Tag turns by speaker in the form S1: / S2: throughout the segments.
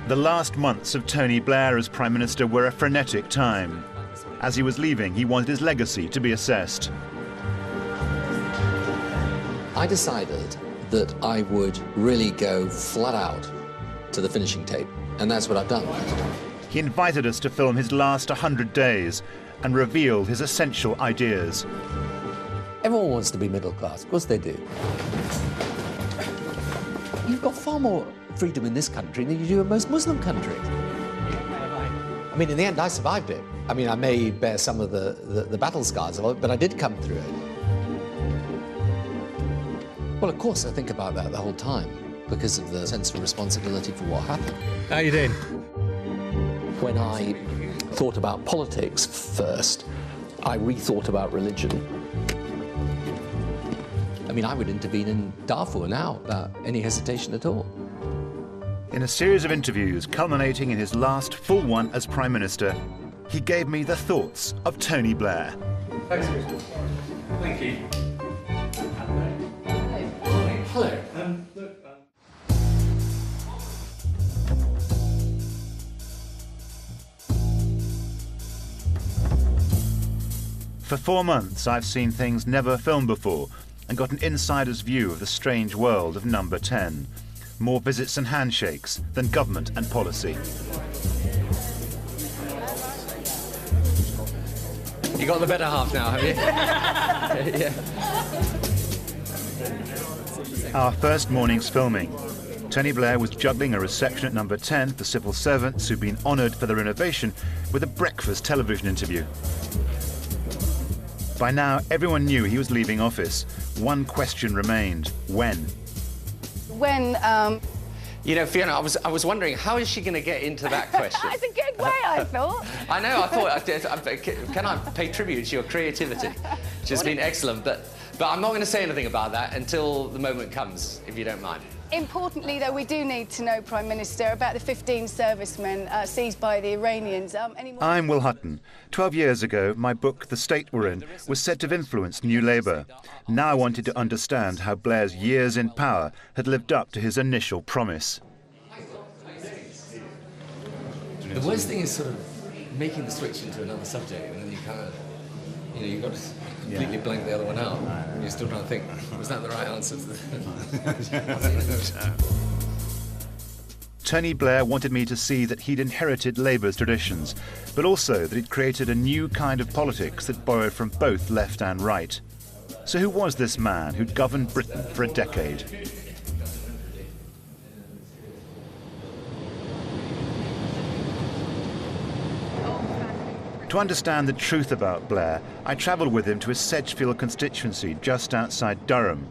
S1: The last months of Tony Blair as Prime Minister were a frenetic time. As he was leaving, he wanted his legacy to be assessed.
S2: I decided that I would really go flat out to the finishing tape, and that's what I've done.
S1: He invited us to film his last 100 days and revealed his essential ideas.
S2: Everyone wants to be middle class, of course they do. You've got far more freedom in this country than you do in most Muslim countries. I mean, in the end, I survived it. I mean, I may bear some of the battle scars of it, but I did come through it. Well, of course, I think about that the whole time because of the sense of responsibility for what happened.
S3: How you doing?
S2: When I thought about politics first, I rethought about religion. I mean, I would intervene in Darfur now without any hesitation at all.
S1: In a series of interviews culminating in his last full one as Prime Minister, he gave me the thoughts of Tony Blair.
S3: Thanks, Chris. Thank you.
S2: Hello.
S1: For 4 months, I've seen things never filmed before and got an insider's view of the strange world of Number 10. More visits and handshakes than government and policy.
S3: You got the better half now, have you? Yeah.
S1: Our first morning's filming. Tony Blair was juggling a reception at Number 10 for civil servants who'd been honoured for their innovation with a breakfast television interview. By now, everyone knew he was leaving office. One question remained: when?
S4: When,
S3: You know, Fiona, I was wondering, how is she going to get into that question?
S4: It's a good way, I thought.
S3: I know, I thought, can I pay tribute to your creativity? Which has been excellent, but I'm not going to say anything about that until the moment comes, if you don't mind.
S4: Importantly, though, we do need to know, Prime Minister, about the 15 servicemen seized by the Iranians.
S1: I'm Will Hutton. 12 years ago, my book, The State We're In, was said to have influenced New Labour. Now I wanted to understand how Blair's years in power had lived up to his initial promise.
S3: The worst thing is sort of making the switch into another subject, and then you kind of, you know, you've got to completely blank the other one out. You're still trying to think, was that the right answer to the...
S1: Tony Blair wanted me to see that he'd inherited Labour's traditions, but also that he'd created a new kind of politics that borrowed from both left and right. So who was this man who'd governed Britain for a decade? To understand the truth about Blair, I travelled with him to his Sedgefield constituency just outside Durham,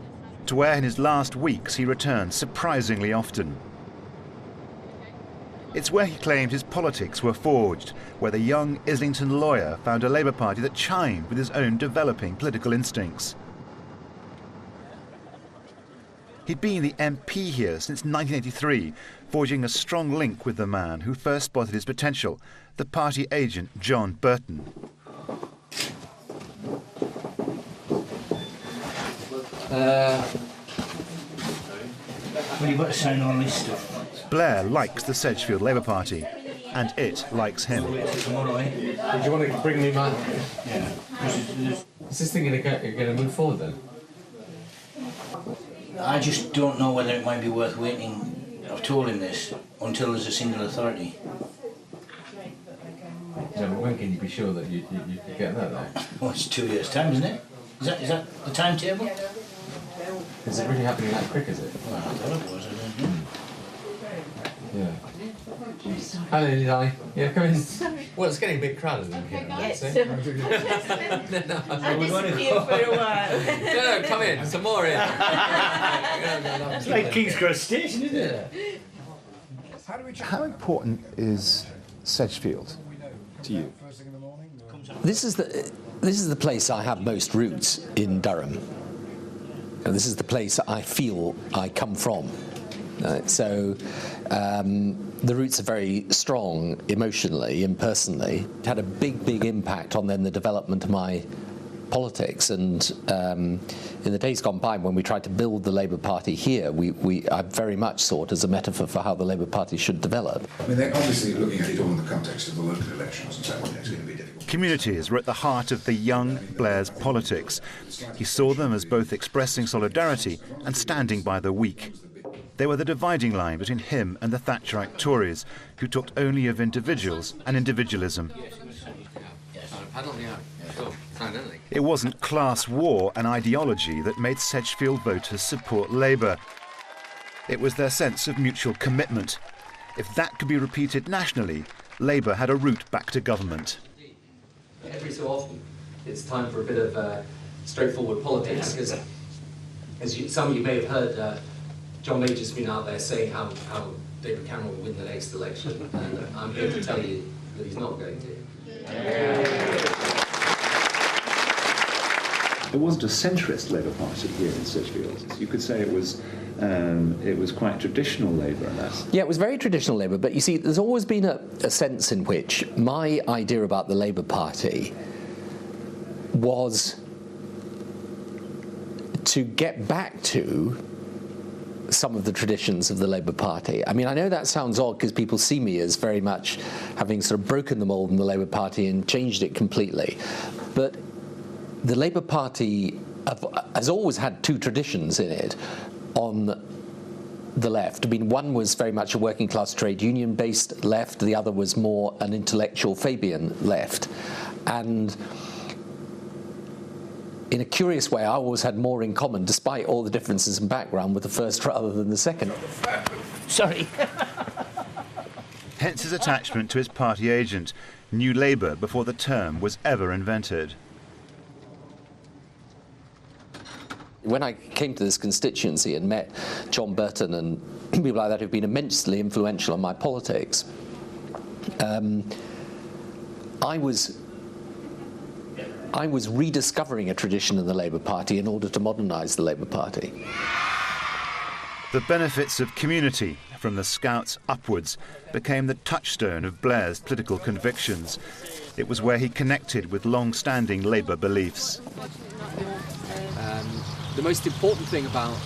S1: to where in his last weeks he returned surprisingly often. It's where he claimed his politics were forged, where the young Islington lawyer found a Labour Party that chimed with his own developing political instincts. He'd been the MP here since 1983, forging a strong link with the man who first spotted his potential, the party agent John Burton.
S5: Well, you've got to sign on this stuff.
S1: Blair likes the Sedgefield Labour Party, and it likes him.
S5: Tomorrow, eh?
S3: Do you want to bring me my...
S5: Yeah.
S3: Is this thing going to move forward then?
S5: I just don't know whether it might be worth waiting. I've told him this until there's a single authority.
S3: Yeah, but when can you be sure that you get that though?
S5: Well, it's 2 years' time, isn't it? Is that the timetable?
S3: Is it really happening that quick, is it?
S5: Well, I thought it was, I don't know.
S3: Yeah. Hello, Eli. Yeah, come in. Well, it's getting a bit crowded in here.
S6: Yes.
S3: No.
S6: I'll disappear for a while.
S3: No, come in. Some more in.
S5: It's like King's Cross Station, isn't it?
S1: How important is Sedgefield to you?
S2: This is the place I have most roots in Durham. And this is the place I feel I come from. So the roots are very strong emotionally and personally. It had a big, big impact on then the development of my politics, and in the days gone by when we tried to build the Labour Party here, I very much saw it as a metaphor for how the Labour Party should develop.
S7: I mean, they're obviously looking at it all in the context of the local elections, and so it's going to be difficult.
S1: Communities were at the heart of the young Blair's politics. He saw them as both expressing solidarity and standing by the weak. They were the dividing line between him and the Thatcherite Tories, who talked only of individuals and individualism. It wasn't class war and ideology that made Sedgefield voters support Labour. It was their sense of mutual commitment. If that could be repeated nationally, Labour had a route back to government.
S2: Every so often, it's time for a bit of straightforward politics, because as some of you may have heard, John Major's been out there saying how David Cameron will win the next election, and I'm here to tell you that he's not going to.
S8: It wasn't a centrist Labour Party here in Sedgefield. You could say it was quite traditional Labour in that.
S2: Yeah, it was very traditional Labour, but you see, there's always been a sense in which my idea about the Labour Party was to get back to some of the traditions of the Labour Party. I mean, I know that sounds odd because people see me as very much having sort of broken the mould in the Labour Party and changed it completely. But the Labour Party has always had two traditions in it on the left. I mean, one was very much a working class trade union based left, the other was more an intellectual Fabian left. And in a curious way, I always had more in common, despite all the differences in background, with the first rather than the second.
S6: Sorry.
S1: Hence his attachment to his party agent, New Labour, before the term was ever invented.
S2: When I came to this constituency and met John Burton and people like that who've been immensely influential on my politics, I was rediscovering a tradition in the Labour Party in order to modernise the Labour Party.
S1: The benefits of community, from the Scouts upwards, became the touchstone of Blair's political convictions. It was where he connected with long-standing Labour beliefs.
S2: The most important thing about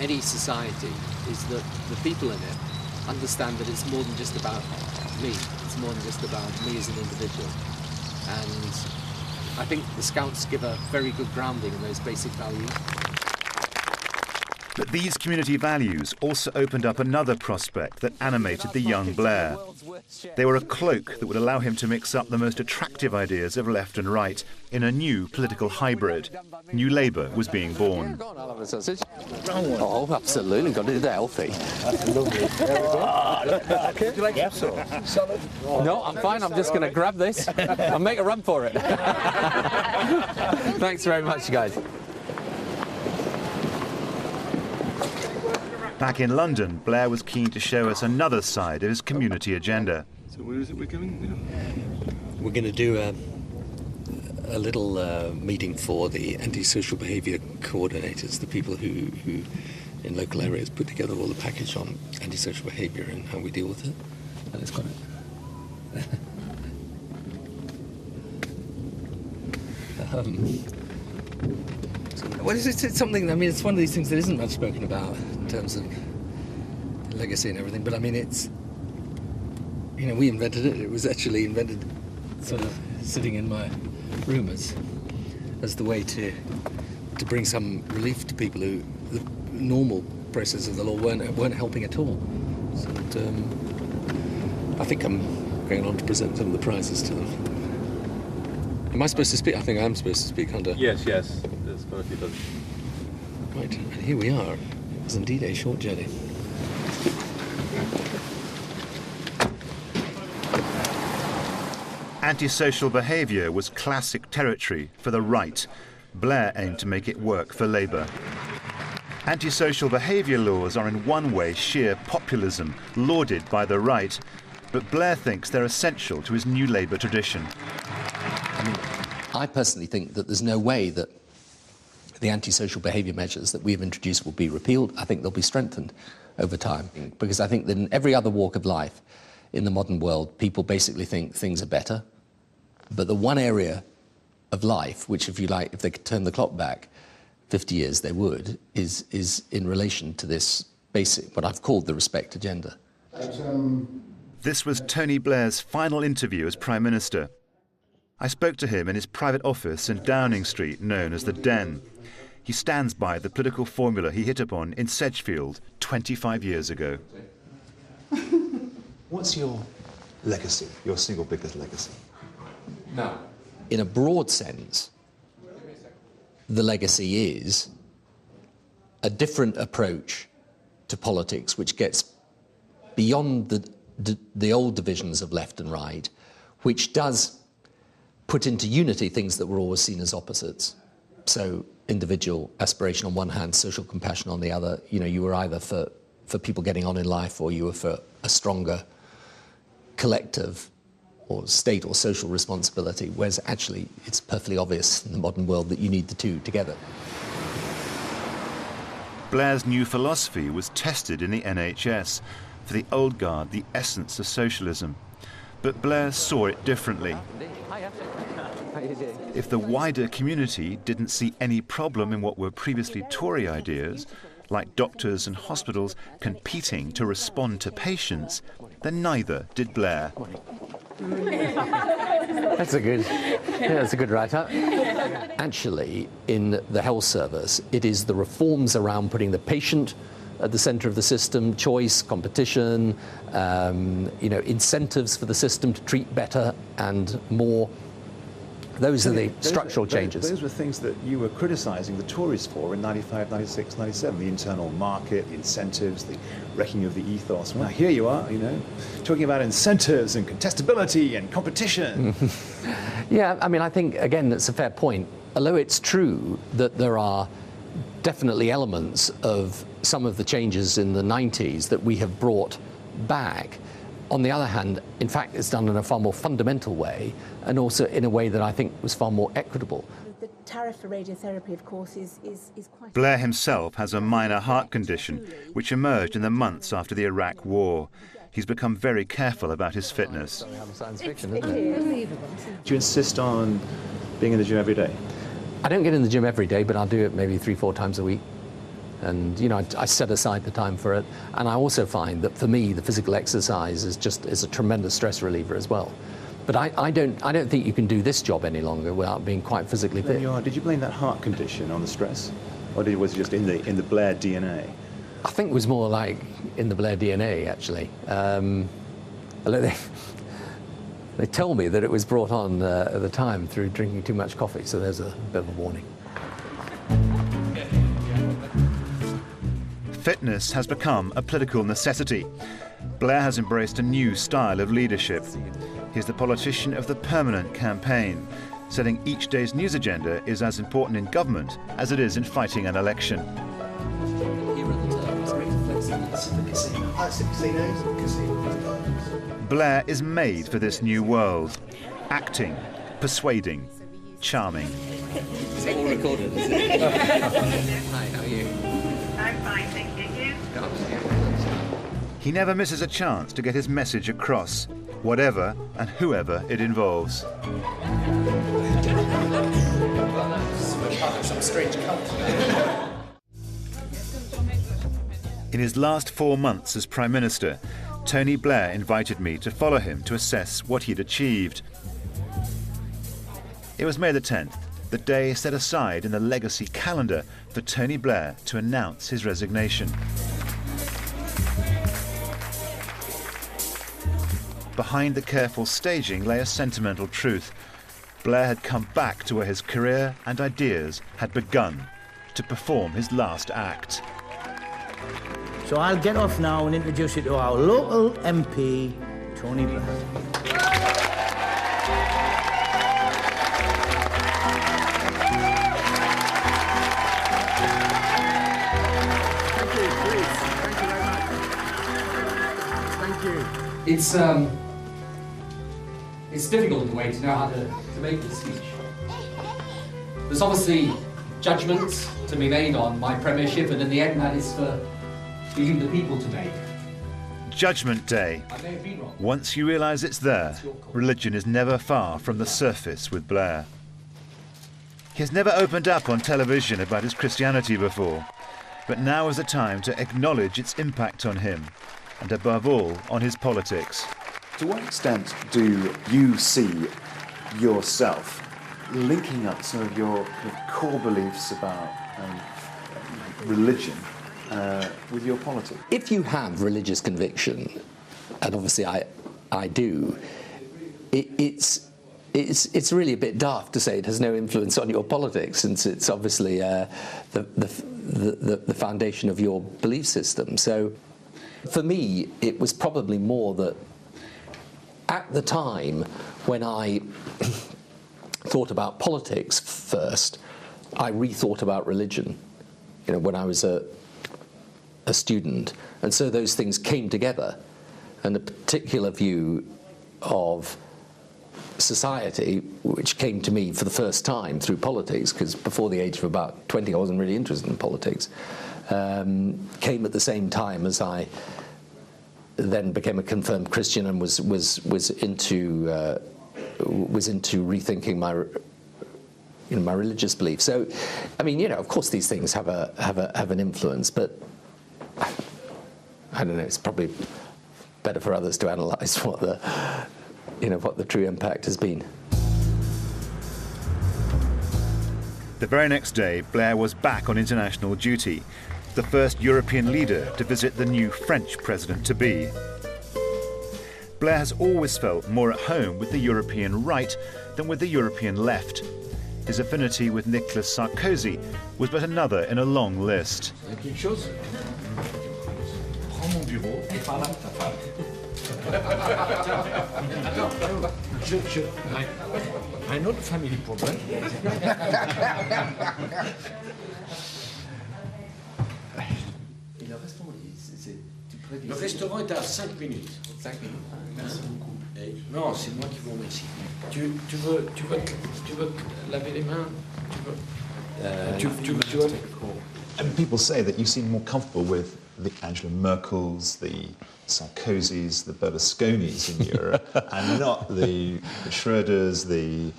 S2: any society is that the people in it understand that it's more than just about me. It's more than just about me as an individual. And I think the Scouts give a very good grounding in those basic values.
S1: But these community values also opened up another prospect that animated the young Blair. They were a cloak that would allow him to mix up the most attractive ideas of left and right in a new political hybrid. New Labour was being born.
S2: Oh, absolutely. Got to do the healthy.
S6: Would you like solid?
S2: No, I'm fine. I'm just going to grab this and make a run for it. Thanks very much, guys.
S1: Back in London, Blair was keen to show us another side of his community agenda.
S9: So where is it we're going?
S3: We're going to do a little meeting for the antisocial behaviour coordinators, the people who in local areas put together all the package on antisocial behaviour and how we deal with it. And it's got well, it's something, I mean, it's one of these things that isn't much spoken about in terms of legacy and everything, but I mean, it's, you know, we invented it. It was actually invented sort of sitting in my room as the way to bring some relief to people who the normal process of the law weren't helping at all. So I think I'm going on to present some of the prizes to them. Am I supposed to speak? I think I am supposed to speak under...
S9: Yes, yes. There's quite a few dozen.
S3: Right, and here we are. It was indeed a short journey.
S1: Antisocial behaviour was classic territory for the right. Blair aimed to make it work for Labour. Antisocial behaviour laws are in one way sheer populism, lauded by the right, but Blair thinks they're essential to his New Labour tradition.
S2: I mean, I personally think that there's no way that the antisocial behaviour measures that we've introduced will be repealed. I think they'll be strengthened over time, because I think that in every other walk of life in the modern world, people basically think things are better. But the one area of life, which, if you like, if they could turn the clock back 50 years, they would, is in relation to this basic, what I've called the respect agenda.
S1: This was Tony Blair's final interview as Prime Minister. I spoke to him in his private office in Downing Street, known as the Den. He stands by the political formula he hit upon in Sedgefield 25 years ago.
S10: What's your legacy, your single biggest legacy?
S2: Now, in a broad sense, the legacy is a different approach to politics which gets beyond the old divisions of left and right, which does put into unity things that were always seen as opposites. So individual aspiration on one hand, social compassion on the other. You know, you were either for people getting on in life, or you were for a stronger collective or state or social responsibility, whereas actually it's perfectly obvious in the modern world that you need the two together.
S1: Blair's new philosophy was tested in the NHS. For the old guard, the essence of socialism. But Blair saw it differently. If the wider community didn't see any problem in what were previously Tory ideas, like doctors and hospitals competing to respond to patients, then neither did Blair.
S2: That's a good write-up. Actually, in the health service, it is the reforms around putting the patient at the centre of the system, choice, competition, incentives for the system to treat better and more. Those are the structural changes.
S10: Those were things that you were criticising the Tories for in 95, 96, 97, the internal market, the incentives, the wrecking of the ethos. Well, now here you are, talking about incentives and contestability and competition.
S2: Yeah, I mean, I think, again, that's a fair point. Although it's true that there are definitely elements of some of the changes in the 90s that we have brought back. On the other hand, in fact, it's done in a far more fundamental way, and also in a way that I think was far more equitable.
S11: The tariff for radiotherapy, of course, is quite...
S1: Blair himself has a minor heart condition, which emerged in the months after the Iraq War. He's become very careful about his fitness.
S2: Science fiction, isn't it?
S10: Do you insist on being in the gym every day?
S2: I don't get in the gym every day, but I'll do it maybe 3-4 times a week. And I set aside the time for it. And I also find that for me, the physical exercise is a tremendous stress reliever as well. But I don't think you can do this job any longer without being quite physically fit.
S10: Did you blame that heart condition on the stress, or was it just in the Blair DNA?
S2: I think it was more like in the Blair DNA, actually. They tell me that it was brought on at the time through drinking too much coffee, so there's a bit of a warning.
S1: Fitness has become a political necessity. Blair has embraced a new style of leadership. He's the politician of the permanent campaign, saying each day's news agenda is as important in government as it is in fighting an election. Blair is made for this new world. Acting, persuading, charming.
S3: It's all recorded, isn't it?
S2: Hi, how are you?
S12: I'm fine, thank you.
S1: He never misses a chance to get his message across, whatever and whoever it involves.
S6: Some strange cult.
S1: In his last 4 months as Prime Minister, Tony Blair invited me to follow him to assess what he'd achieved. It was May the 10th, the day set aside in the legacy calendar for Tony Blair to announce his resignation. Behind the careful staging lay a sentimental truth. Blair had come back to where his career and ideas had begun, to perform his last act.
S13: So I'll get off now and introduce you to our local MP, Tony Blair.
S2: It's difficult in a way to know how to make this speech. There's obviously judgments to be made on my premiership, and in the end that is for you, the people, to make.
S1: Judgment Day.
S2: I may have been wrong.
S1: Once you realise it's there, religion is never far from the surface with Blair. He has never opened up on television about his Christianity before, but now is the time to acknowledge its impact on him, and above all, on his politics.
S10: To what extent do you see yourself linking up some of your kind of core beliefs about religion with your politics?
S2: If you have religious conviction, and obviously I do, it's really a bit daft to say it has no influence on your politics, since it's obviously the foundation of your belief system. So for me, it was probably more that at the time when I thought about politics first, I rethought about religion, you know, when I was a student. And so those things came together, and a particular view of society, which came to me for the first time through politics, because before the age of about 20 I wasn't really interested in politics, came at the same time as I then became a confirmed Christian and was into rethinking my religious beliefs. So, I mean, you know, of course these things have an influence, but I don't know. It's probably better for others to analyse what the true impact has been.
S1: The very next day, Blair was back on international duty, the first European leader to visit the new French president-to-be. Blair has always felt more at home with the European right than with the European left. His affinity with Nicolas Sarkozy was but another in a long list.
S6: I know the family problem. Le restaurant est à 5 minutes. 5 minutes. Merci beaucoup. Non, c'est moi qui vous remercie. Tu veux laver les mains?
S10: And people say that you seem more comfortable with the Angela Merkels, the Sarkozys, the Berlusconis in Europe, and not the Schröders, the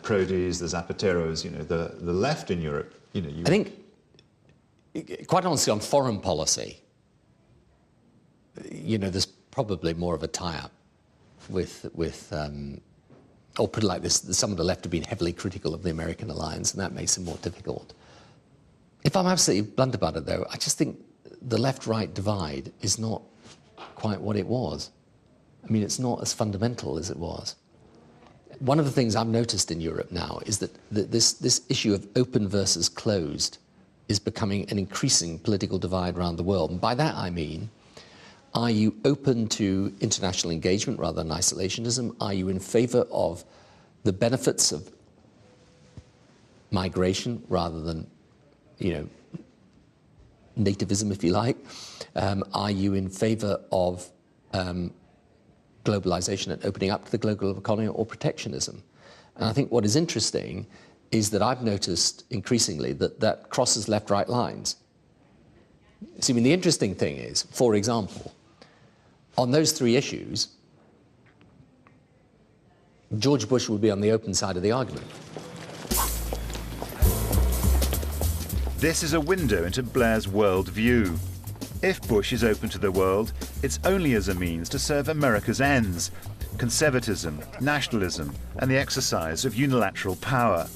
S10: Prodis, the Zapateros, you know, the left in Europe. You know,
S2: I think, quite honestly, on foreign policy, you know, there's probably more of a tie-up with or put it like this, some of the left have been heavily critical of the American alliance, and that makes it more difficult. If I'm absolutely blunt about it, though, I just think the left-right divide is not quite what it was. I mean, it's not as fundamental as it was. One of the things I've noticed in Europe now is that this issue of open versus closed is becoming an increasing political divide around the world. And by that I mean, are you open to international engagement rather than isolationism? Are you in favour of the benefits of migration rather than, you know, nativism, if you like? Are you in favour of globalisation and opening up to the global economy, or protectionism? And I think what is interesting is that I've noticed increasingly that crosses left-right lines. See, I mean, the interesting thing is, for example, on those three issues, George Bush would be on the open side of the argument.
S1: This is a window into Blair's world view. If Bush is open to the world, it's only as a means to serve America's ends: conservatism, nationalism, and the exercise of unilateral power.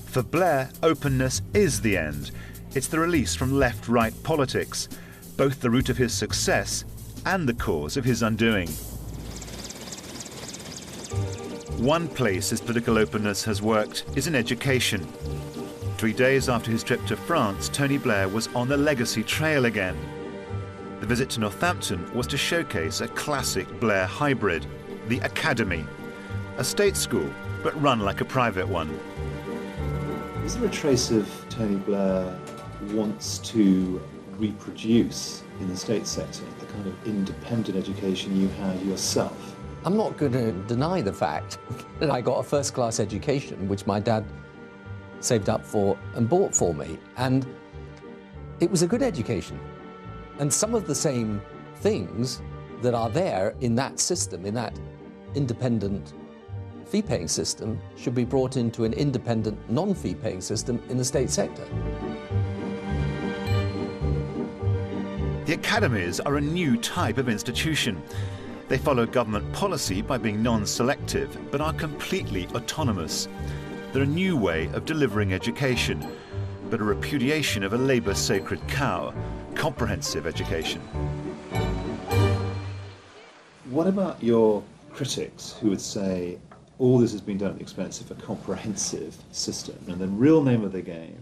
S1: For Blair, openness is the end. It's the release from left-right politics, both the root of his success and the cause of his undoing. One place his political openness has worked is in education. 3 days after his trip to France, Tony Blair was on the legacy trail again. The visit to Northampton was to showcase a classic Blair hybrid, the Academy, a state school, but run like a private one.
S10: Is there a trace of Tony Blair wants to reproduce in the state sector the kind of independent education you had yourself?
S2: I'm not going to deny the fact that I got a first-class education, which my dad saved up for and bought for me, and it was a good education. And some of the same things that are there in that system, in that independent fee-paying system should be brought into an independent, non-fee-paying system in the state sector.
S1: The academies are a new type of institution. They follow government policy by being non-selective, but are completely autonomous. They're a new way of delivering education, but a repudiation of a Labour sacred cow, comprehensive education.
S10: What about your critics who would say all this has been done at the expense of a comprehensive system, and the real name of the game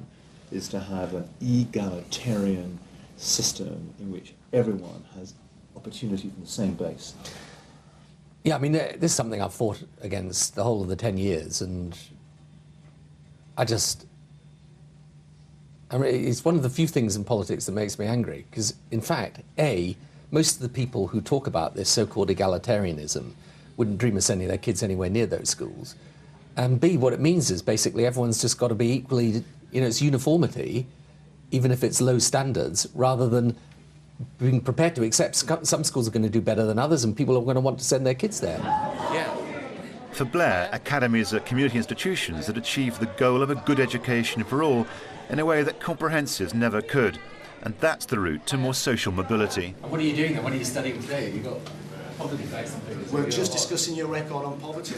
S10: is to have an egalitarian system in which everyone has opportunity from the same base?
S2: Yeah, I mean, this is something I've fought against the whole of the 10 years, and I mean, it's one of the few things in politics that makes me angry, because, in fact, A, most of the people who talk about this so-called egalitarianism wouldn't dream of sending their kids anywhere near those schools. And B, what it means is basically everyone's just got to be equally, it's uniformity, even if it's low standards, rather than being prepared to accept some schools are going to do better than others and people are going to want to send their kids there.
S1: Yeah. For Blair, academies are community institutions that achieve the goal of a good education for all in a way that comprehensives never could. And that's the route to more social mobility.
S2: And what are you doing then? What are you studying today? Have you got poverty facts and figures?
S14: We're just discussing your record on poverty.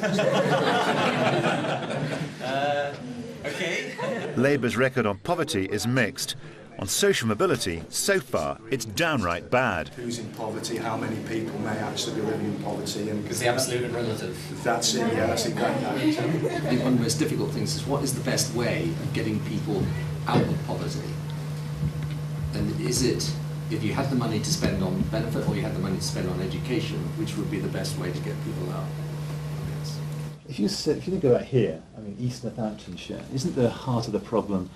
S2: Okay.
S1: Labour's record on poverty is mixed. On social mobility, so far, it's downright bad.
S14: Who's in poverty, how many people may actually be living in poverty.
S2: Because the absolute and relative.
S14: That's it, yeah, that's exactly that.
S2: I think one of the most difficult things is what is the best way of getting people out of poverty? And is it, if you had the money to spend on benefit or you had the money to spend on education, which would be the best way to get people out? Yes.
S10: If you think about here, I mean, East Northamptonshire, isn't the heart of the problem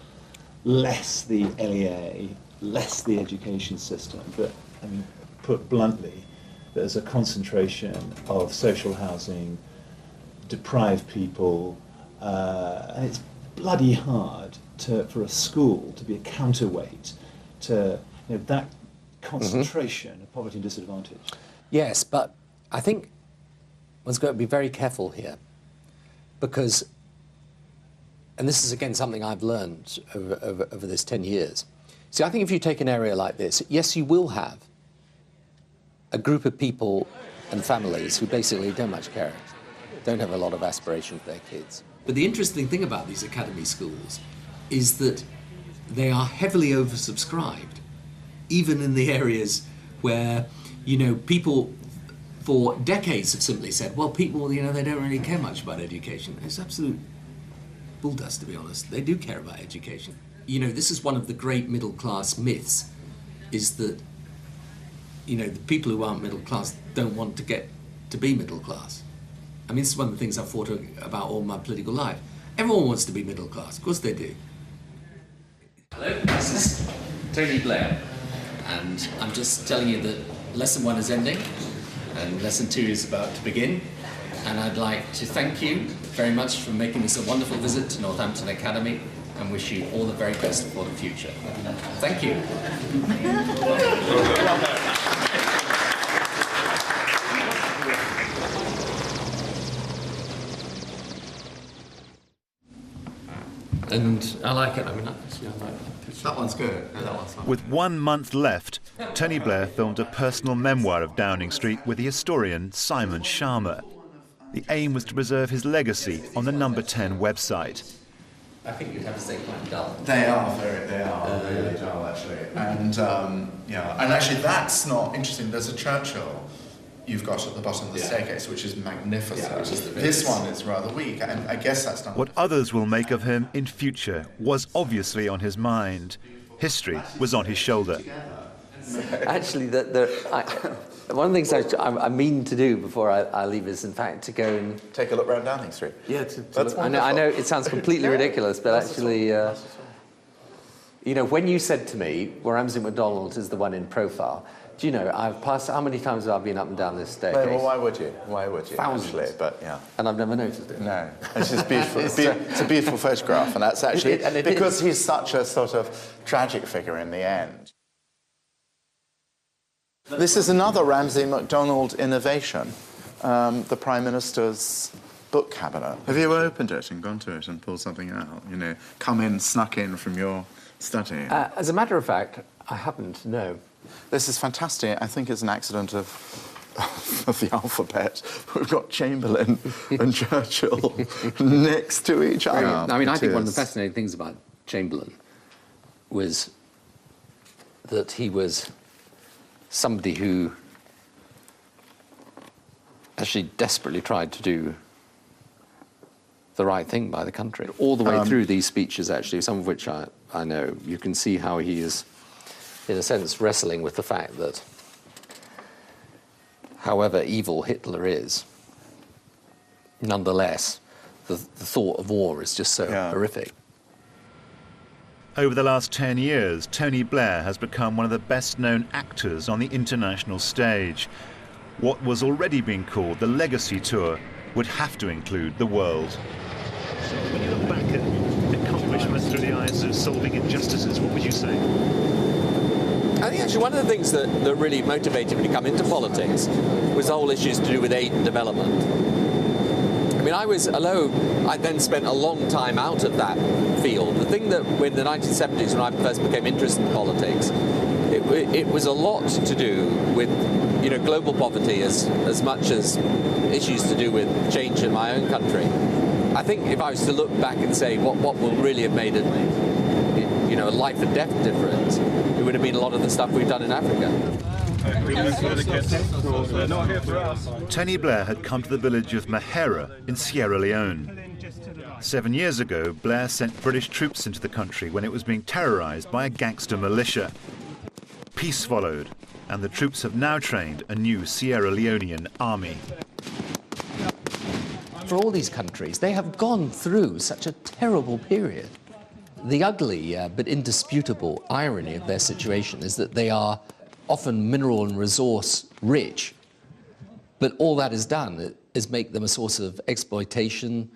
S10: less the LEA, less the education system, but, I mean, put bluntly, there's a concentration of social housing, deprived people, and it's bloody hard for a school to be a counterweight to that concentration of poverty and disadvantage.
S2: Yes, but I think one's got to be very careful here, because, and this is again something I've learned over this 10 years. See, I think if you take an area like this, yes, you will have a group of people and families who basically don't much care, don't have a lot of aspiration for their kids. But the interesting thing about these academy schools is that they are heavily oversubscribed, even in the areas where, people for decades have simply said, well, people, they don't really care much about education. It's absolute bull dust, to be honest. They do care about education. This is one of the great middle-class myths, is that, the people who aren't middle class don't want to get to be middle class. I mean, this is one of the things I've thought about all my political life. Everyone wants to be middle class, of course they do. Hello, this is Tony Blair, and I'm just telling you that lesson 1 is ending, and lesson 2 is about to begin. And I'd like to thank you very much for making this a wonderful visit to Northampton Academy, and wish you all the very best for the future. Thank you. And I like it. I mean, actually, I like it.
S14: That one's good. Yeah, that one's fun.
S1: With 1 month left, Tony Blair filmed a personal memoir of Downing Street with the historian Simon Sharma. The aim was to preserve his legacy on the Number 10 website.
S2: I think you'd have to say quite dull.
S15: They are really dull, actually. And, and actually that's not interesting. There's a Churchill you've got at the bottom of the staircase, which is magnificent.
S2: Yeah, which is the
S15: this one is rather weak, and I guess that's done.
S1: What others will make of him in future was obviously on his mind. History was on his shoulder.
S2: Actually, one of the things I mean to do before I leave is, in fact, to go and
S15: take a look around Downing Street.
S2: Yeah, I know it sounds completely ridiculous, but actually, when you said to me, where Ramsay MacDonald is the one in profile, do you know, I've passed, how many times have I been up and down this staircase?
S15: Well, why would you? Why would you?
S2: Thousands.
S15: Actually, but yeah.
S2: And I've never noticed it.
S15: No. It's just beautiful. It's a beautiful photograph, and that's actually, because he's such a sort of tragic figure in the end. This is another Ramsay MacDonald innovation. The Prime Minister's book cabinet. Have you opened it and gone to it and pulled something out? You know, come in, snuck in from your study?
S2: As a matter of fact, I haven't, no.
S15: This is fantastic. I think it's an accident of the alphabet. We've got Chamberlain and Churchill next to each other.
S2: I mean, I think one of the fascinating things about Chamberlain was that he was somebody who actually desperately tried to do the right thing by the country. All the way through these speeches, actually, some of which I know, you can see how he is, in a sense, wrestling with the fact that however evil Hitler is, nonetheless, the thought of war is just so horrific.
S1: Over the last 10 years, Tony Blair has become one of the best-known actors on the international stage. What was already being called the Legacy Tour would have to include the world. So when you look back at accomplishments through the eyes of solving injustices, what would you say?
S2: I think actually one of the things that really motivated me to come into politics was the whole issues to do with aid and development. I mean, although I then spent a long time out of that field, the thing that in the 1970s, when I first became interested in politics, it was a lot to do with, you know, global poverty as much as issues to do with change in my own country. I think if I was to look back and say what will really have made a life and death difference, it would have been a lot of the stuff we've done in Africa.
S1: Tony Blair had come to the village of Mahera in Sierra Leone. 7 years ago, Blair sent British troops into the country when it was being terrorised by a gangster militia. Peace followed, and the troops have now trained a new Sierra Leonean army.
S2: For all these countries, they have gone through such a terrible period. The ugly but indisputable irony of their situation is that they are often mineral and resource rich, but all that has done is make them a source of exploitation,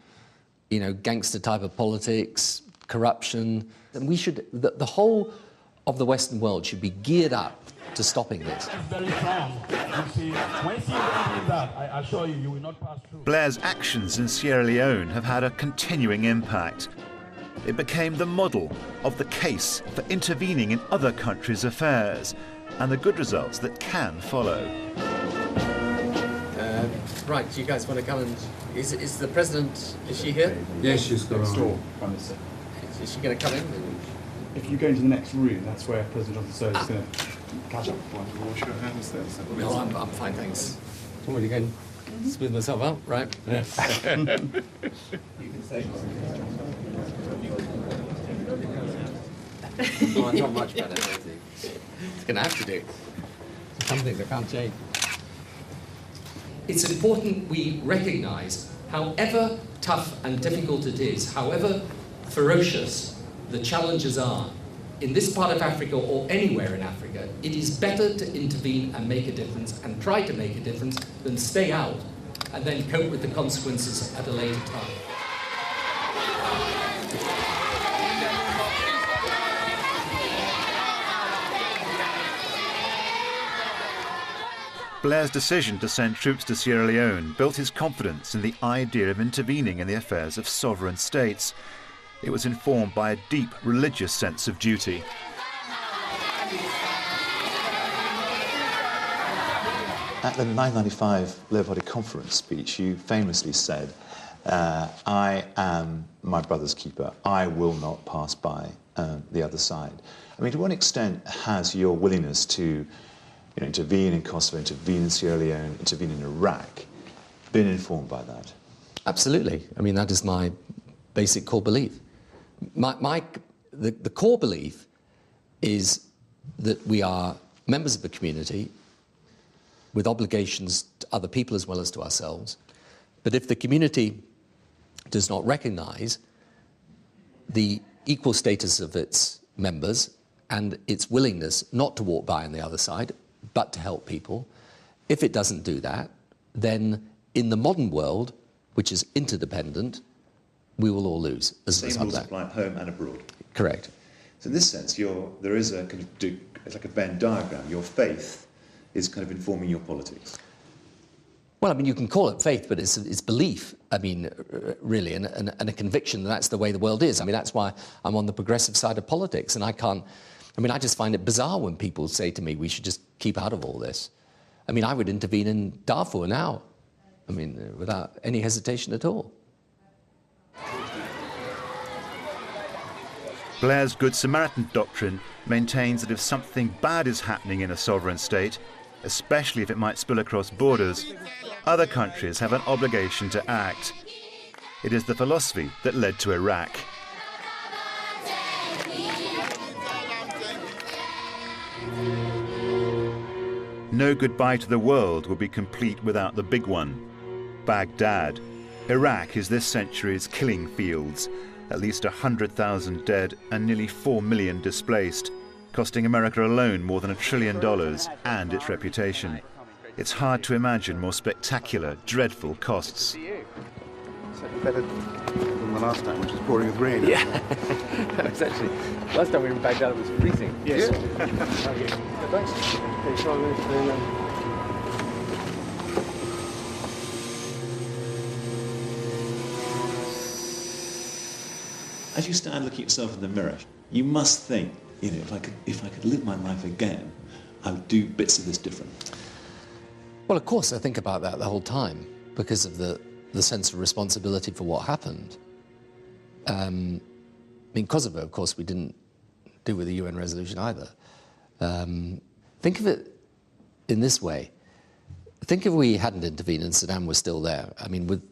S2: you know, gangster type of politics, corruption. And we should, the whole of the Western world should be geared up to stopping this.
S16: Very strong. You see, when you see that, I assure you, you will not pass through.
S1: Blair's actions in Sierra Leone have had a continuing impact. It became the model of the case for intervening in other countries' affairs and the good results that can follow.
S2: Right, you guys want to come and... Is the President, is she here?
S14: Yes, she's got
S2: next
S14: door.
S2: Is she going to come in?
S14: If you go into the next room, that's where President of the Service is going to catch up.
S15: Wash your hands there.
S2: No, I'm fine, thanks. What are you going to smooth myself out, right? Yes. You can say oh, not much better, it's going to have to do. Some things I can't change. It's important we recognise, however tough and difficult it is, however ferocious the challenges are, in this part of Africa or anywhere in Africa, it is better to intervene and make a difference and try to make a difference than stay out and then cope with the consequences at a later time.
S1: Blair's decision to send troops to Sierra Leone built his confidence in the idea of intervening in the affairs of sovereign states. It was informed by a deep religious sense of duty.
S10: At the 1995 Blair Body Conference speech, you famously said, I am my brother's keeper. I will not pass by the other side. I mean, to what extent has your willingness to intervene in Kosovo, intervene in Sierra Leone, intervene in Iraq, been informed by that?
S2: Absolutely. I mean, that is my basic core belief. The core belief is that we are members of a community with obligations to other people as well as to ourselves. But if the community does not recognise the equal status of its members and its willingness not to walk by on the other side, but to help people, if it doesn't do that, then in the modern world, which is interdependent, we will all lose as a result of that.
S10: Same rules apply at home and abroad.
S2: Correct.
S10: So in this sense, there is a kind of, it's like a Venn diagram. Your faith is kind of informing your politics.
S2: Well, I mean, you can call it faith, but it's belief, I mean, really, and a conviction that that's the way the world is. I mean, that's why I'm on the progressive side of politics, and I just find it bizarre when people say to me, we should just keep out of all this. I mean, I would intervene in Darfur now, I mean, without any hesitation at all.
S1: Blair's Good Samaritan doctrine maintains that if something bad is happening in a sovereign state, especially if it might spill across borders, other countries have an obligation to act. It is the philosophy that led to Iraq. No goodbye to the world will be complete without the big one, Baghdad. Iraq is this century's killing fields. At least 100,000 dead and nearly 4 million displaced, costing America alone more than $1 trillion and its reputation. It's hard to imagine more spectacular, dreadful costs.
S7: Better than the last time, which was pouring with rain.
S3: Yeah, it's actually, last time we were in Baghdad it was freezing.
S7: Yes.
S8: As you stand looking at yourself in the mirror, you must think, you know, if I could live my life again, I would do bits of this different.
S2: Well, of course, I think about that the whole time because of the sense of responsibility for what happened. I mean, Kosovo, of course, we didn't do with the UN resolution either. Think of it in this way. Think if we hadn't intervened and Saddam was still there. I mean, would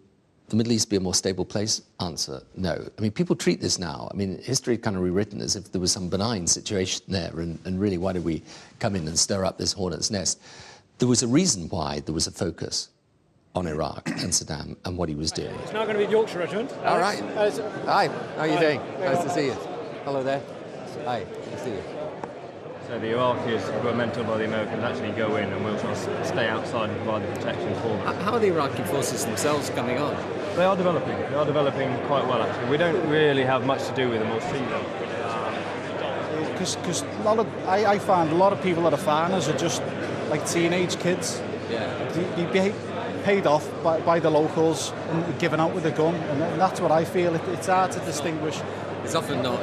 S2: the Middle East be a more stable place? Answer, no. I mean, people treat this now. I mean, history kind of rewritten as if there was some benign situation there, and really, why did we come in and stir up this hornet's nest? There was a reason why there was a focus on Iraq and Saddam and what he was doing.
S17: It's now going to be Yorkshire Regiment.
S2: All right. Hi, how are you doing? Nice to see you. Hello there. Hi, nice to see you.
S9: So the Iraqis who were mentored by the Americans actually go in and we'll sort of stay outside and provide the protection for them.
S3: How are the Iraqi forces themselves coming on?
S9: They are developing. They are developing quite well, actually. We don't really have much to do with them or see them.
S17: Because I find a lot of people that are foreigners are just like teenage kids.
S3: Yeah.
S17: You be paid off by the locals and given out with a gun, and that's what I feel. It's hard to distinguish.
S3: It's often not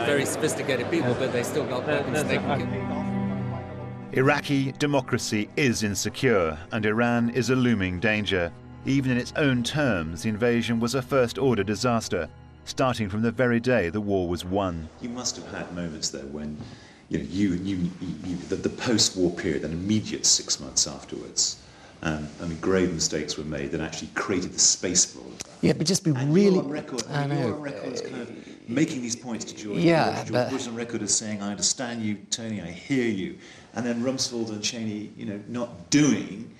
S3: very sophisticated people, but they still got weapons they can get.
S1: Iraqi democracy is insecure, and Iran is a looming danger. Even in its own terms, the invasion was a first-order disaster, starting from the very day the war was won.
S8: You must have had moments there when, you know, the post-war period, an immediate 6 months afterwards, I mean, grave mistakes were made that actually created the space for all of that.
S2: Yeah, but just be
S8: and
S2: really...
S8: You're on record, I mean, you're on record as kind of making these points to George.
S2: Yeah,
S8: George Bush on record as saying, I understand you, Tony, I hear you. And then Rumsfeld and Cheney, you know, not doing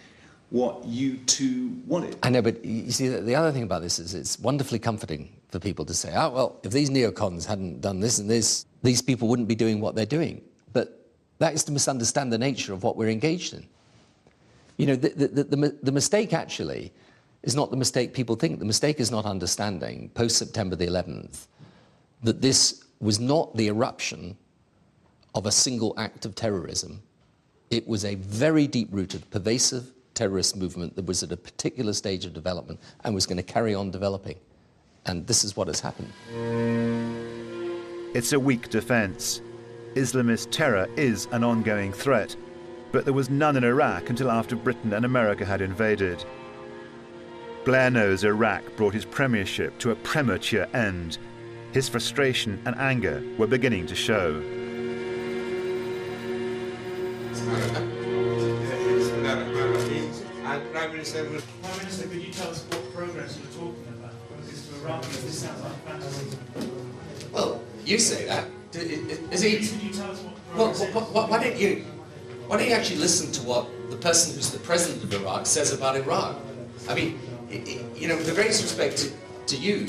S8: what you two wanted.
S2: I know, but you see, the other thing about this is it's wonderfully comforting for people to say, oh, well, if these neocons hadn't done this and this, these people wouldn't be doing what they're doing. But that is to misunderstand the nature of what we're engaged in. You know, the mistake actually is not the mistake people think. The mistake is not understanding, post-September the 11th, that this was not the eruption of a single act of terrorism. It was a very deep-rooted, pervasive terrorist movement that was at a particular stage of development and was going to carry on developing. And this is what has happened.
S1: It's a weak defense. Islamist terror is an ongoing threat, but there was none in Iraq until after Britain and America had invaded. Blair knows Iraq brought his premiership to a premature end. His frustration and anger were beginning to show.
S18: Prime Minister, could you tell us what progress you're talking about when it comes to Iraq? This sounds like fantasy.
S2: Well, you say that. Is he?
S18: Could you tell us what
S2: Well,
S18: progress?
S2: why don't you actually listen to what the person who's the president of Iraq says about Iraq? I mean, you know, with the greatest respect to you,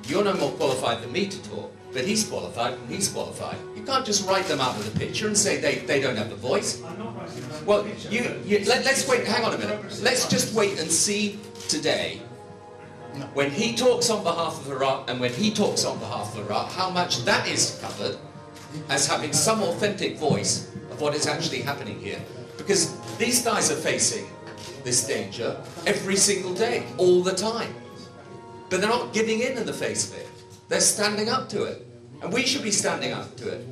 S2: you're no more qualified than me to talk, but he's qualified and he's qualified. You can't just write them out of the picture and say they don't have the voice.
S18: I'm not writing about
S2: Well,
S18: the picture.
S2: let's wait, hang on a minute. Let's just wait and see today, when he talks on behalf of Iraq and when he talks on behalf of Iraq, how much that is covered as having some authentic voice of what is actually happening here. Because these guys are facing
S19: this danger every single day, all the time. But they're not giving in the face of it. They're standing up to it. And we should be standing up to it.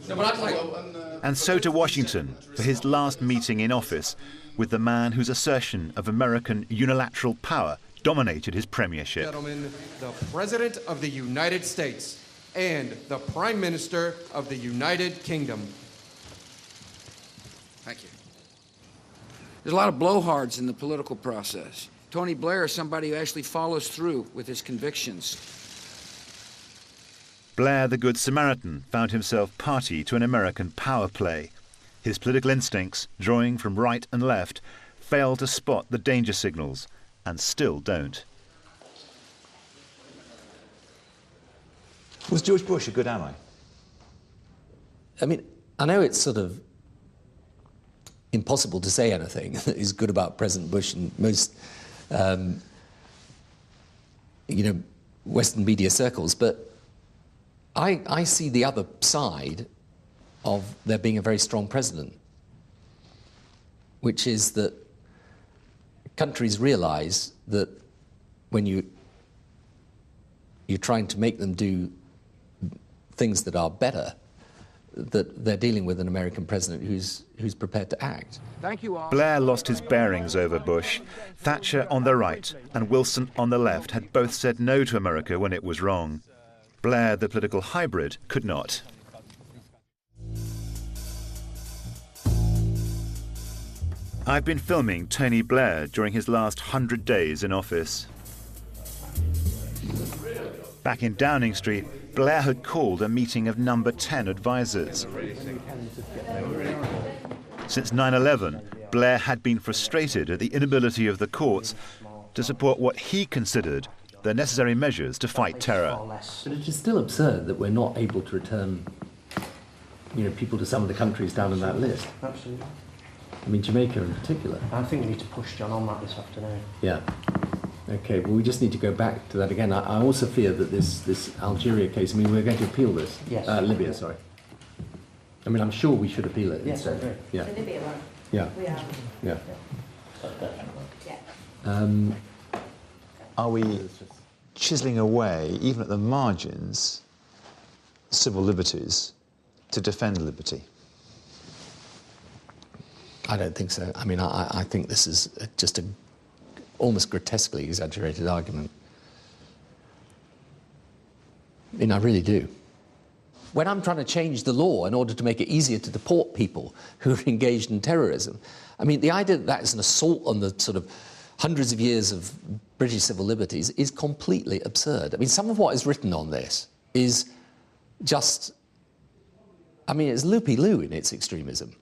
S19: No, but I'd like...
S1: And so to Washington for his last meeting in office with the man whose assertion of American unilateral power dominated his premiership.
S20: Gentlemen, the President of the United States and the Prime Minister of the United Kingdom.
S21: Thank you. There's a lot of blowhards in the political process. Tony Blair is somebody who actually follows through with his convictions.
S1: Blair, the Good Samaritan, found himself party to an American power play. His political instincts, drawing from right and left, failed to spot the danger signals, and still don't.
S10: Was George Bush a good ally?
S2: I mean, I know it's sort of impossible to say anything that is good about President Bush in most, Western media circles, but I see the other side of there being a very strong president, which is that countries realize that when you're trying to make them do things that are better, that they're dealing with an American president who's prepared to act.
S21: Thank you all.
S1: Blair lost his bearings over Bush. Thatcher on the right and Wilson on the left had both said no to America when it was wrong. Blair, the political hybrid, could not. I've been filming Tony Blair during his last 100 days in office. Back in Downing Street, Blair had called a meeting of number 10 advisors. Since 9/11, Blair had been frustrated at the inability of the courts to support what he considered the necessary measures to fight terror.
S2: But it is still absurd that we're not able to return, people to some of the countries down on that list.
S22: Absolutely.
S2: I mean, Jamaica in particular.
S22: I think we need to push John on that this afternoon.
S2: Yeah. Okay, well, we just need to go back to that again. I also fear that this Algeria case, we're going to appeal this.
S22: Yes.
S2: Libya, sorry. I mean, I'm sure we should appeal it.
S22: Yes, I
S2: instead.
S22: agree.
S2: Yeah.
S22: For Libya, right?
S2: Yeah.
S22: We are.
S2: Yeah.
S22: Yeah.
S10: Are we chiselling away, even at the margins, civil liberties to defend liberty?
S2: I don't think so. I mean, I think this is just a almost grotesquely exaggerated argument. I mean, I really do. When I'm trying to change the law in order to make it easier to deport people who are engaged in terrorism, I mean, the idea that that is an assault on the sort of hundreds of years of British civil liberties is completely absurd. I mean, some of what is written on this is just, I mean, it's loopy-loo in its extremism.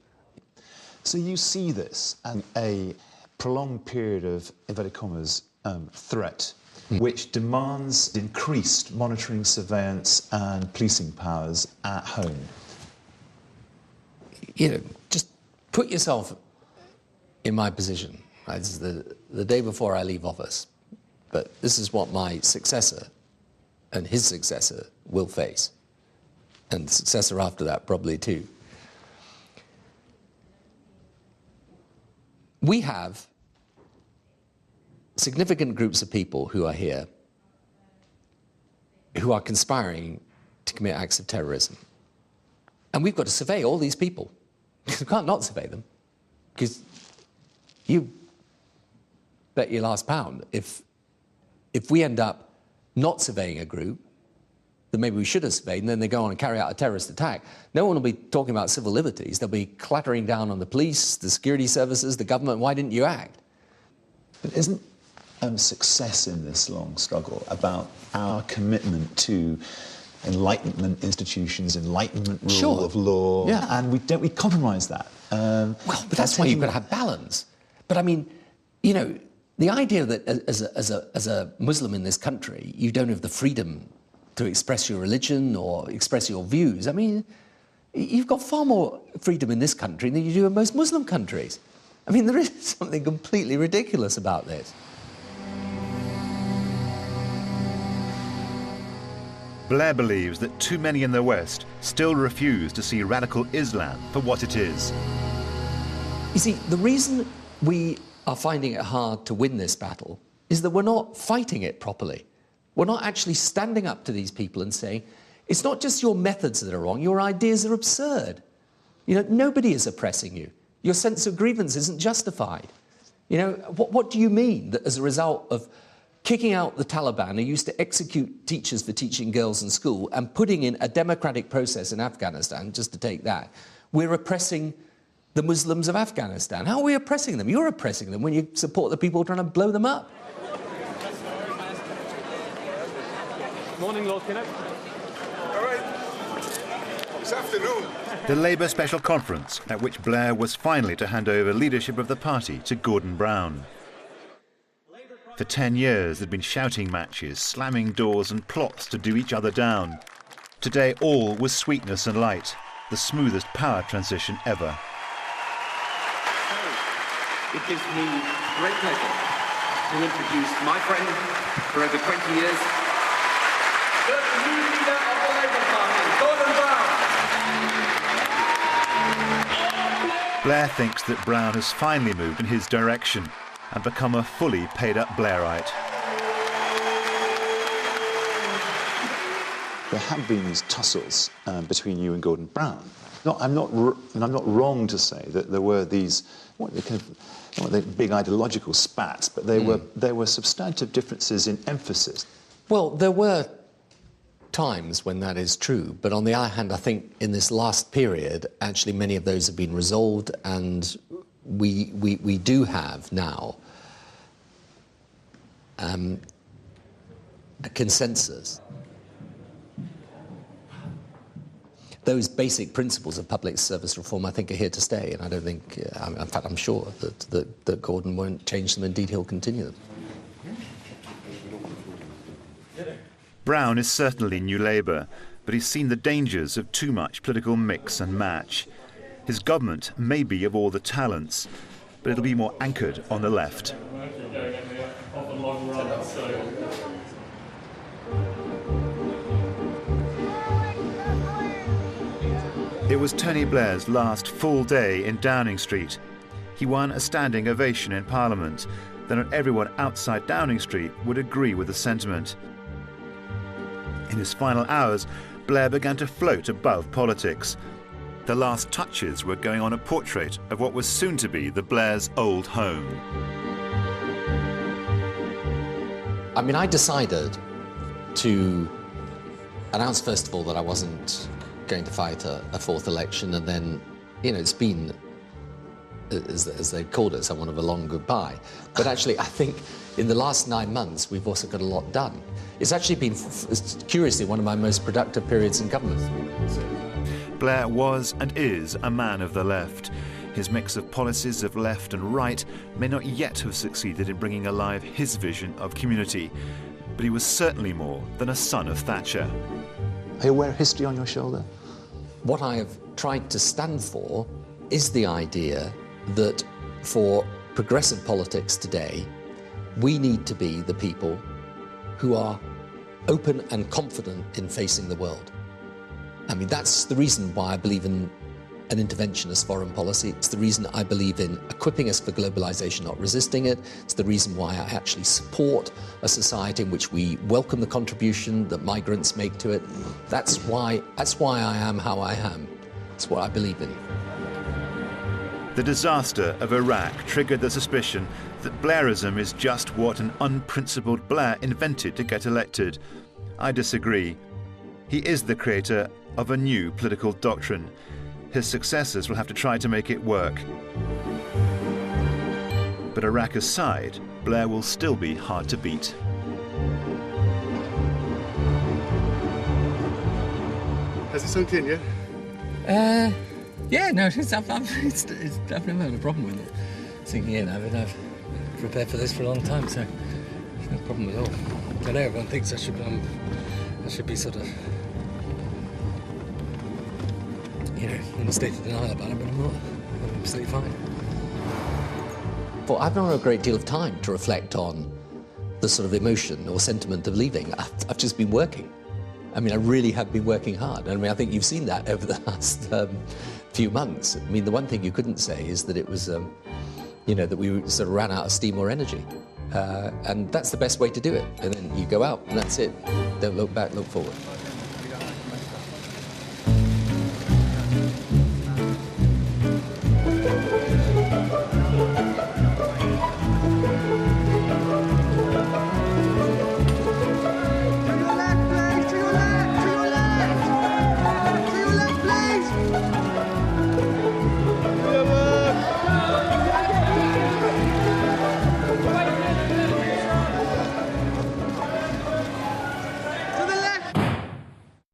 S10: So you see this as a prolonged period of, inverted commas, threat, which demands increased monitoring, surveillance and policing powers at home.
S2: Just put yourself in my position. Right? This is the day before I leave office. But this is what my successor and his successor will face. And the successor after that probably too. We have significant groups of people who are here who are conspiring to commit acts of terrorism. And we've got to survey all these people. We can't not survey them. Because you bet your last pound, if we end up not surveying a group that maybe we should have surveyed, and then they go on and carry out a terrorist attack, no one will be talking about civil liberties. They'll be clattering down on the police, the security services, the government. Why didn't you act?
S10: But isn't success in this long struggle about our commitment to Enlightenment institutions, Enlightenment rule of law?
S2: Yeah.
S10: And we compromise that.
S2: Well, but that's why you've got to have balance. But I mean, the idea that as a Muslim in this country, you don't have the freedom to express your religion or express your views. I mean, you've got far more freedom in this country than you do in most Muslim countries. I mean, there is something completely ridiculous about this.
S1: Blair believes that too many in the West still refuse to see radical Islam for what it is.
S2: You see, the reason we are finding it hard to win this battle is that we're not fighting it properly. We're not actually standing up to these people and saying, it's not just your methods that are wrong, your ideas are absurd. You know, nobody is oppressing you. Your sense of grievance isn't justified. You know, what do you mean that as a result of kicking out the Taliban, who used to execute teachers for teaching girls in school, and putting in a democratic process in Afghanistan, just to take that, we're oppressing the Muslims of Afghanistan? How are we oppressing them? You're oppressing them when you support the people trying to blow them up.
S9: Morning, Lord Kinnock.
S4: All right. This afternoon.
S1: The Labour Special Conference, at which Blair was finally to hand over leadership of the party to Gordon Brown. For 10 years, there'd been shouting matches, slamming doors and plots to do each other down. Today, all was sweetness and light, the smoothest power transition ever.
S5: It gives me great pleasure to introduce my friend for over 20 years, the new leader of the Labour Party, Gordon Brown.
S1: Blair thinks that Brown has finally moved in his direction and become a fully paid-up Blairite.
S8: There have been these tussles between you and Gordon Brown. I'm not wrong to say that there were these not the big ideological spats, but there were substantive differences in emphasis.
S2: Well, there were times when that is true, but on the other hand, I think in this last period, actually many of those have been resolved, and we do have now a consensus. Those basic principles of public service reform, I think, are here to stay, and I don't think, in fact, I'm sure that Gordon won't change them. Indeed, he'll continue them.
S1: Brown is certainly New Labour, but he's seen the dangers of too much political mix and match. His government may be of all the talents, but it'll be more anchored on the left. It was Tony Blair's last full day in Downing Street. He won a standing ovation in Parliament. Then not everyone outside Downing Street would agree with the sentiment. In his final hours, Blair began to float above politics. The last touches were going on a portrait of what was soon to be the Blairs' old home.
S2: I mean, I decided to announce, first of all, that I wasn't going to fight a fourth election, and then, you know, it's been, as they called it, somewhat of a long goodbye. But actually, I think in the last 9 months, we've also got a lot done. It's actually been, curiously, one of my most productive periods in government.
S1: Blair was and is a man of the left. His mix of policies of left and right may not yet have succeeded in bringing alive his vision of community, but he was certainly more than a son of Thatcher.
S8: Are you aware of history on your shoulder?
S2: What I have tried to stand for is the idea that for progressive politics today, we need to be the people who are open and confident in facing the world. I mean, that's the reason why I believe in an interventionist foreign policy. It's the reason I believe in equipping us for globalization, not resisting it. It's the reason why I actually support a society in which we welcome the contribution that migrants make to it. That's why I am how I am. It's what I believe in.
S1: The disaster of Iraq triggered the suspicion that Blairism is just what an unprincipled Blair invented to get elected. I disagree. He is the creator of a new political doctrine. His successors will have to try to make it work. But Iraq aside, Blair will still be hard to beat.
S4: Has it sunk in yet?
S3: Yeah, no, I've never had a problem with it sinking in. I mean, I've prepared for this for a long time, so there's no problem at all. I know everyone thinks I should be sort of, you know, in a state of denial about it, but I'm not. I'm absolutely fine.
S2: Well, I've not had a great deal of time to reflect on the sort of emotion or sentiment of leaving. I've just been working. I mean, I really have been working hard. I mean, I think you've seen that over the last few months. I mean, the one thing you couldn't say is that it was, you know, that we sort of ran out of steam or energy. And that's the best way to do it. And then you go out, and that's it. Don't look back, look forward.